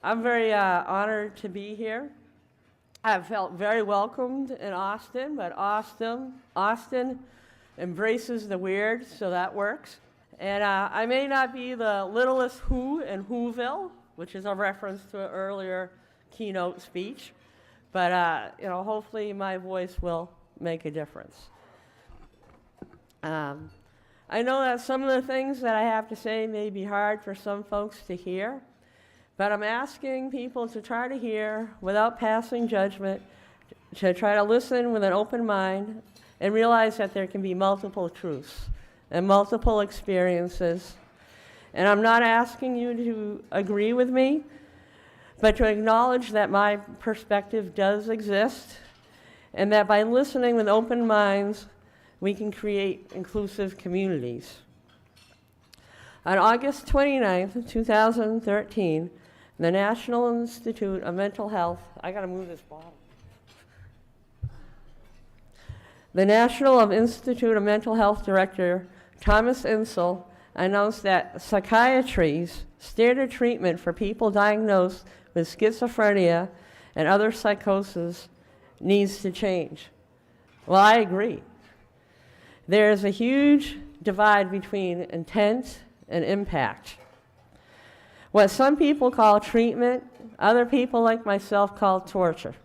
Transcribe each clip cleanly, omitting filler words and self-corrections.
I'm very honored to be here. I've felt very welcomed in Austin, but Austin embraces the weird, so that works. And I may not be the littlest who in Whoville, which is a reference to an earlier keynote speech, but hopefully my voice will make a difference. I know that some of the things that I have to say may be hard for some folks to hear, but I'm asking people to try to hear without passing judgment, to try to listen with an open mind and realize that there can be multiple truths and multiple experiences. And I'm not asking you to agree with me, but to acknowledge that my perspective does exist and that by listening with open minds, we can create inclusive communities. On August 29th, 2013, the National Institute of Mental Health, I gotta move this bottle. The National Institute of Mental Health Director, Thomas Insel, announced that psychiatry's standard treatment for people diagnosed with schizophrenia and other psychosis needs to change. Well, I agree. There is a huge divide between intent and impact. What some people call treatment, other people like myself call torture.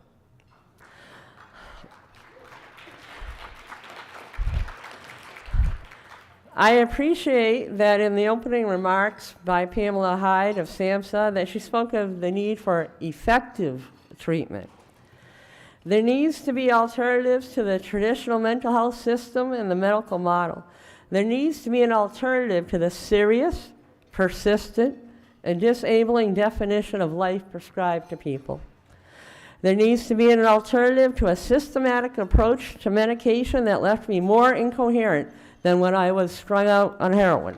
I appreciate that in the opening remarks by Pamela Hyde of SAMHSA that she spoke of the need for effective treatment. There needs to be alternatives to the traditional mental health system and the medical model. There needs to be an alternative to the serious, persistent, and disabling definition of life prescribed to people. There needs to be an alternative to a systematic approach to medication that left me more incoherent than when I was strung out on heroin.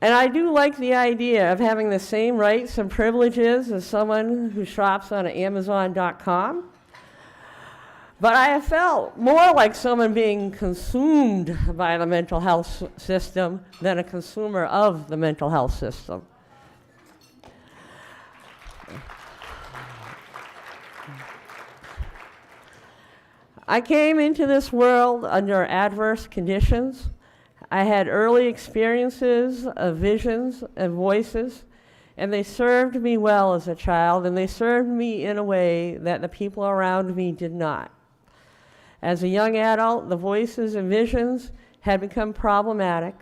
And I do like the idea of having the same rights and privileges as someone who shops on Amazon.com. But I have felt more like someone being consumed by the mental health system than a consumer of the mental health system. I came into this world under adverse conditions. I had early experiences of visions and voices, and they served me well as a child, and they served me in a way that the people around me did not. As a young adult, the voices and visions had become problematic.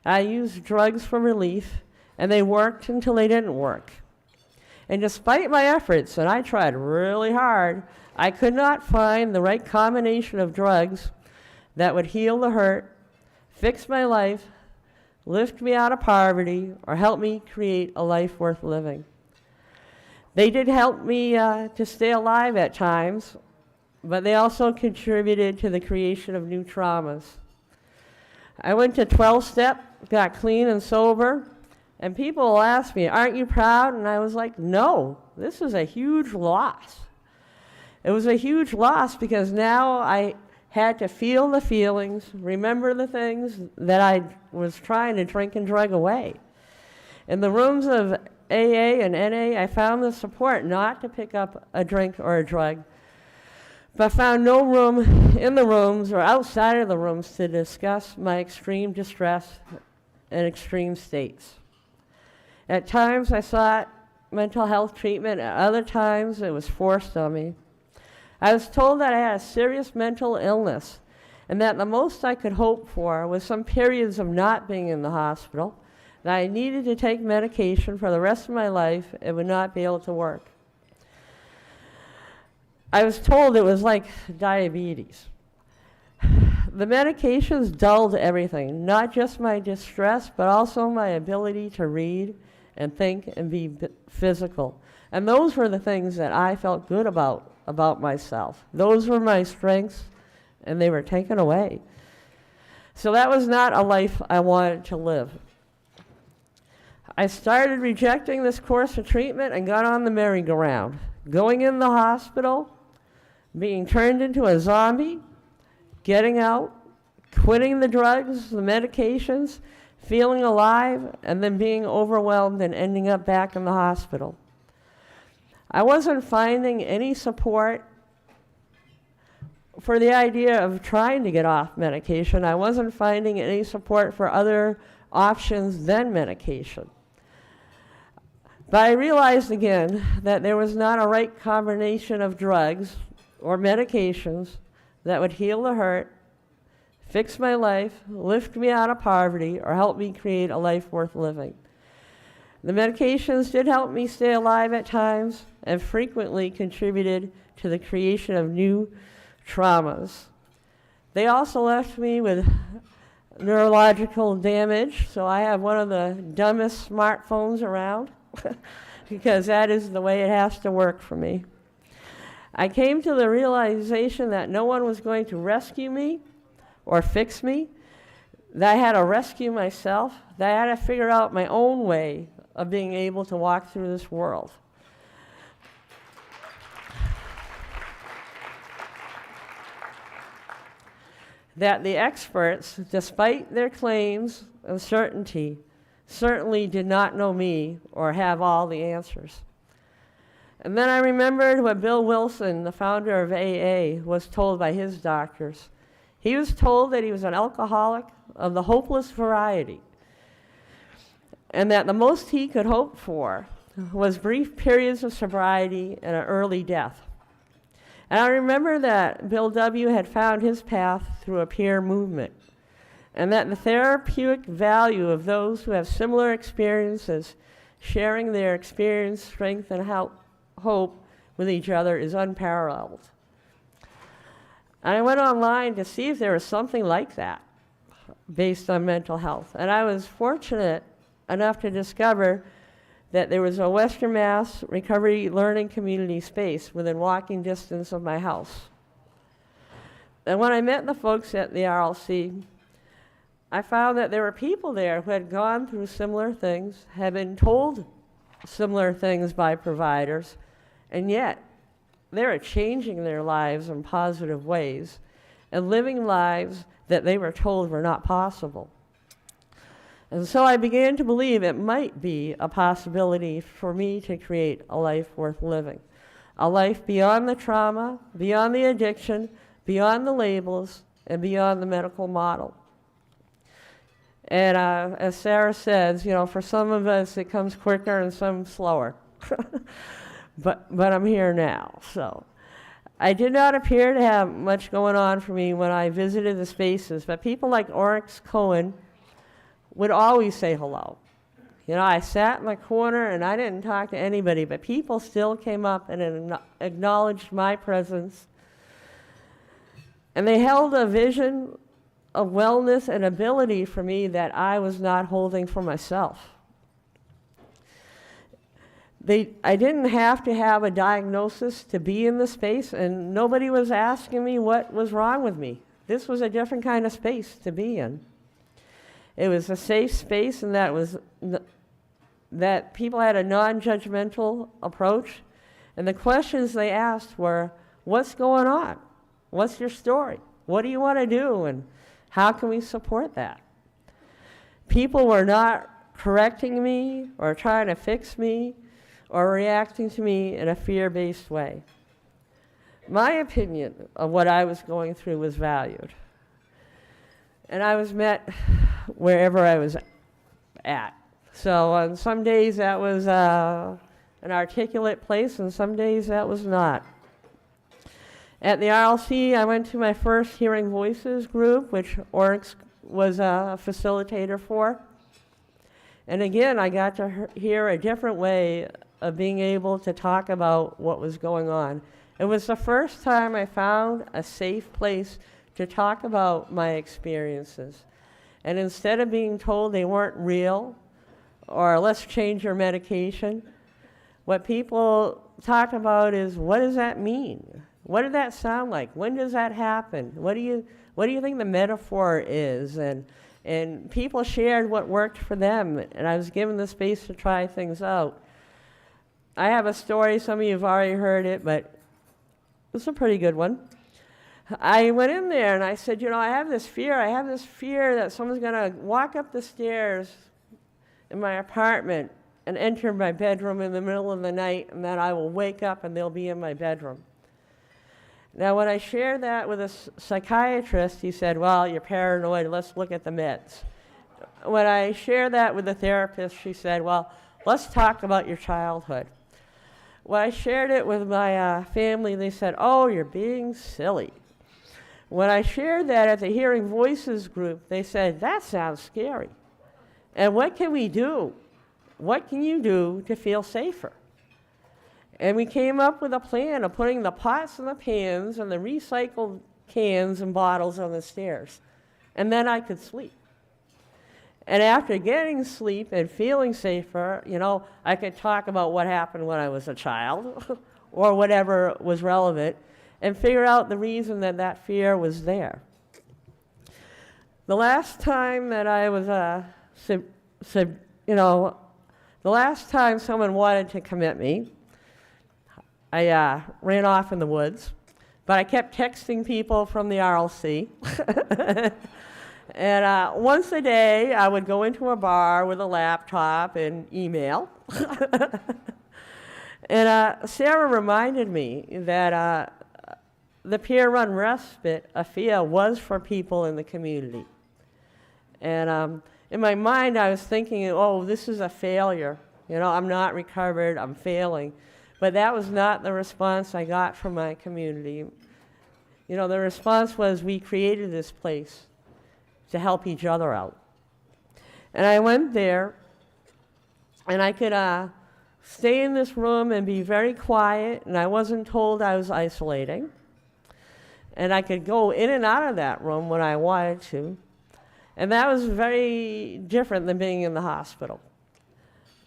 I used drugs for relief, and they worked until they didn't work. And despite my efforts, and I tried really hard, I could not find the right combination of drugs that would heal the hurt, fix my life, lift me out of poverty, or help me create a life worth living. They did help me to stay alive at times, but they also contributed to the creation of new traumas. I went to 12-step, got clean and sober, and people will ask me, "Aren't you proud?" And I was like, no, this is a huge loss. It was a huge loss because now I had to feel the feelings, remember the things that I was trying to drink and drug away. In the rooms of AA and NA, I found the support not to pick up a drink or a drug, but found no room in the rooms or outside of the rooms to discuss my extreme distress and extreme states. At times I sought mental health treatment, at other times it was forced on me. I was told that I had a serious mental illness and that the most I could hope for was some periods of not being in the hospital, that I needed to take medication for the rest of my life and would not be able to work. I was told it was like diabetes. The medications dulled everything, not just my distress, but also my ability to read and think and be physical. And those were the things that I felt good about myself. Those were my strengths, and they were taken away. So that was not a life I wanted to live. I started rejecting this course of treatment and got on the merry-go-round, going in the hospital, being turned into a zombie, getting out, quitting the drugs, the medications, feeling alive, and then being overwhelmed and ending up back in the hospital. I wasn't finding any support for the idea of trying to get off medication. I wasn't finding any support for other options than medication. But I realized again that there was not a right combination of drugs or medications that would heal the hurt, fix my life, lift me out of poverty, or help me create a life worth living. The medications did help me stay alive at times and frequently contributed to the creation of new traumas. They also left me with neurological damage, so I have one of the dumbest smartphones around because that is the way it has to work for me. I came to the realization that no one was going to rescue me or fix me, that I had to rescue myself, that I had to figure out my own way of being able to walk through this world. That the experts, despite their claims of certainty, certainly did not know me or have all the answers. And then I remembered what Bill Wilson, the founder of AA, was told by his doctors. He was told that he was an alcoholic of the hopeless variety, and that the most he could hope for was brief periods of sobriety and an early death. And I remember that Bill W. had found his path through a peer movement, and that the therapeutic value of those who have similar experiences, sharing their experience, strength, and hope with each other is unparalleled. And I went online to see if there was something like that based on mental health. And I was fortunate enough to discover that there was a Western Mass recovery learning community space within walking distance of my house. And when I met the folks at the RLC, I found that there were people there who had gone through similar things, had been told similar things by providers, and yet they were changing their lives in positive ways and living lives that they were told were not possible. And so I began to believe it might be a possibility for me to create a life worth living, a life beyond the trauma, beyond the addiction, beyond the labels, and beyond the medical model. And as Sarah says, you know, for some of us it comes quicker and some slower. but I'm here now. So I did not appear to have much going on for me when I visited the spaces, but people like Oryx Cohen would always say hello. You know, I sat in the corner and I didn't talk to anybody, but people still came up and acknowledged my presence. And they held a vision of wellness and ability for me that I was not holding for myself. I didn't have to have a diagnosis to be in the space, and nobody was asking me what was wrong with me. This was a different kind of space to be in. It was a safe space, and that people had a non-judgmental approach, and the questions they asked were, what's going on? What's your story? What do you want to do, and how can we support that? People were not correcting me or trying to fix me or reacting to me in a fear-based way. My opinion of what I was going through was valued, and I was met wherever I was at. So on some days that was an articulate place, and some days that was not. At the RLC, I went to my first Hearing Voices group, which Oryx was a facilitator for. And again, I got to hear a different way of being able to talk about what was going on. It was the first time I found a safe place to talk about my experiences. And instead of being told they weren't real, or let's change your medication, what people talk about is, what does that mean? What did that sound like? When does that happen? What do you think the metaphor is? And people shared what worked for them, and I was given the space to try things out. I have a story, some of you have already heard it, but it's a pretty good one. I went in there and I said, you know, I have this fear that someone's going to walk up the stairs in my apartment and enter my bedroom in the middle of the night, and then I will wake up and they'll be in my bedroom. Now, when I shared that with a psychiatrist, he said, well, you're paranoid, let's look at the meds. When I shared that with a therapist, she said, well, let's talk about your childhood. When I shared it with my family, they said, oh, you're being silly. When I shared that at the Hearing Voices group, they said, that sounds scary. And what can we do? What can you do to feel safer? And we came up with a plan of putting the pots and the pans and the recycled cans and bottles on the stairs. And then I could sleep. And after getting sleep and feeling safer, you know, I could talk about what happened when I was a child or whatever was relevant and figure out the reason that that fear was there. The last time that I was, the last time someone wanted to commit me, I ran off in the woods, but I kept texting people from the RLC. And once a day, I would go into a bar with a laptop and email. And Sarah reminded me that the peer-run respite, AFIA, was for people in the community. And in my mind, I was thinking, oh, this is a failure. You know, I'm not recovered, I'm failing. But that was not the response I got from my community. You know, the response was, we created this place to help each other out. And I went there, and I could stay in this room and be very quiet, and I wasn't told I was isolating. And I could go in and out of that room when I wanted to. And that was very different than being in the hospital.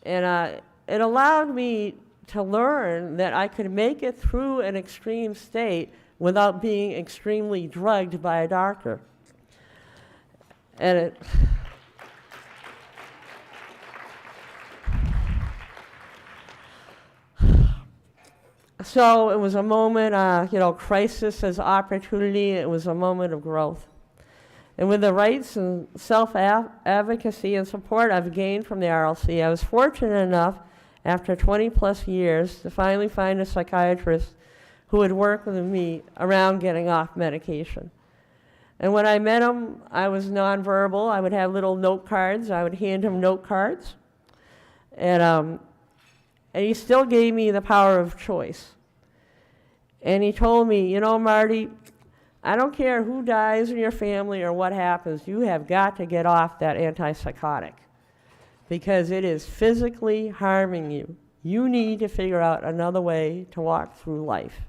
And it allowed me to learn that I could make it through an extreme state without being extremely drugged by a doctor. And so it was a moment, crisis as opportunity. It was a moment of growth. And with the rights and self-advocacy and support I've gained from the RLC, I was fortunate enough, after 20 plus years, to finally find a psychiatrist who would work with me around getting off medication. And when I met him, I was nonverbal. I would have little note cards. I would hand him note cards. And he still gave me the power of choice. And he told me, you know, Marty, I don't care who dies in your family or what happens, you have got to get off that antipsychotic because it is physically harming you. You need to figure out another way to walk through life.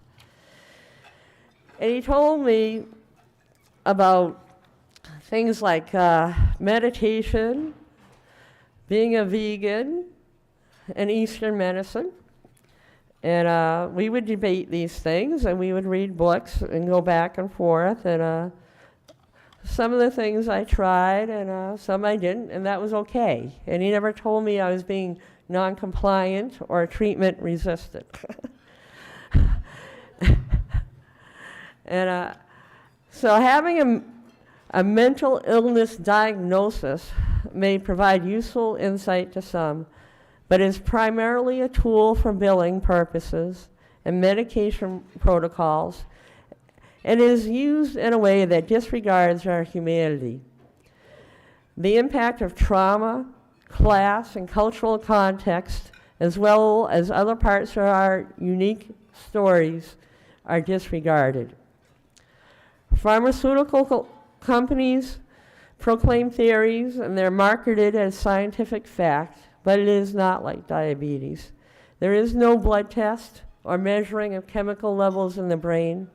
And he told me about things like meditation, being a vegan, and Eastern medicine. And we would debate these things, and we would read books and go back and forth. And some of the things I tried, and some I didn't, and that was okay. And he never told me I was being non-compliant or treatment resistant. And so having a mental illness diagnosis may provide useful insight to some, but is primarily a tool for billing purposes and medication protocols, and is used in a way that disregards our humanity. The impact of trauma, class, and cultural context, as well as other parts of our unique stories, are disregarded. Pharmaceutical companies proclaim theories, and they're marketed as scientific fact, but it is not like diabetes. There is no blood test or measuring of chemical levels in the brain.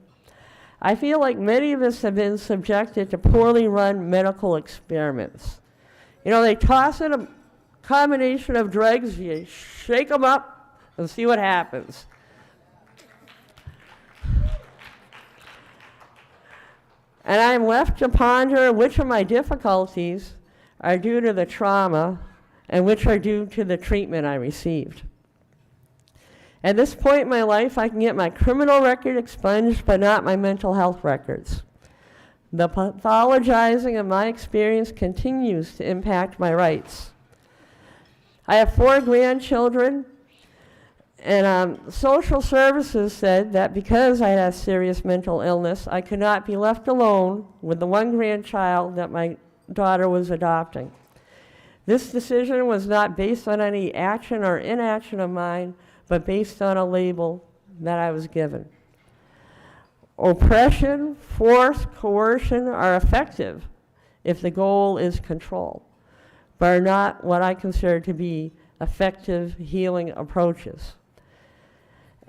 I feel like many of us have been subjected to poorly run medical experiments. You know, they toss in a combination of drugs, you shake them up and see what happens. And I'm left to ponder which of my difficulties are due to the trauma and which are due to the treatment I received. At this point in my life, I can get my criminal record expunged, but not my mental health records. The pathologizing of my experience continues to impact my rights. I have 4 grandchildren, and social services said that because I had a serious mental illness, I could not be left alone with the 1 grandchild that my daughter was adopting. This decision was not based on any action or inaction of mine, but based on a label that I was given. Oppression, force, coercion are effective if the goal is control, but are not what I consider to be effective healing approaches.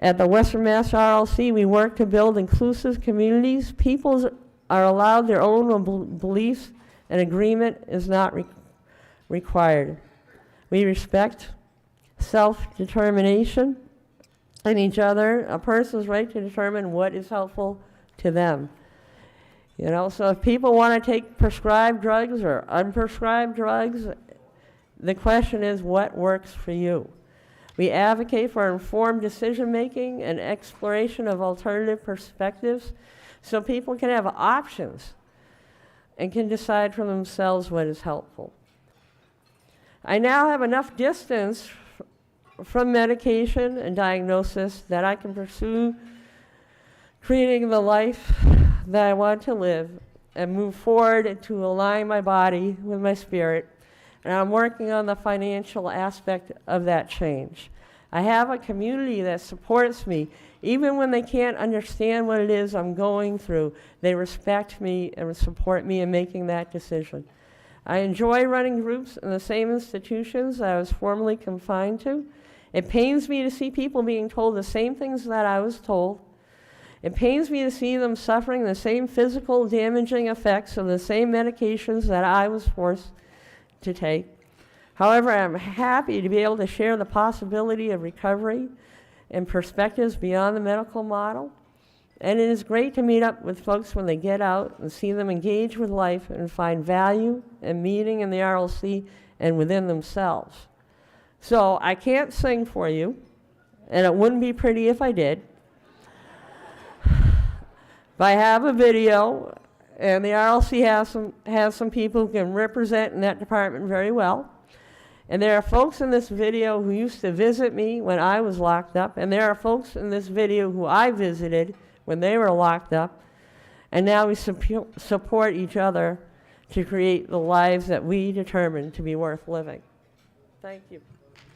At the Western Mass RLC, we work to build inclusive communities. People are allowed their own beliefs, and agreement is not required. We respect self-determination in each other, a person's right to determine what is helpful to them. You know, so if people want to take prescribed drugs or unprescribed drugs, the question is what works for you. We advocate for informed decision-making and exploration of alternative perspectives so people can have options and can decide for themselves what is helpful. I now have enough distance from medication and diagnosis that I can pursue creating the life that I want to live and move forward to align my body with my spirit. And I'm working on the financial aspect of that change. I have a community that supports me. Even when they can't understand what it is I'm going through, they respect me and support me in making that decision. I enjoy running groups in the same institutions that I was formerly confined to. It pains me to see people being told the same things that I was told. It pains me to see them suffering the same physical damaging effects of the same medications that I was forced to take. However, I'm happy to be able to share the possibility of recovery and perspectives beyond the medical model. And it is great to meet up with folks when they get out and see them engage with life and find value and meaning in the RLC and within themselves. So I can't sing for you, and it wouldn't be pretty if I did. But I have a video, and the RLC has some people who can represent in that department very well. And there are folks in this video who used to visit me when I was locked up, and there are folks in this video who I visited when they were locked up. And now we support each other to create the lives that we determine to be worth living. Thank you.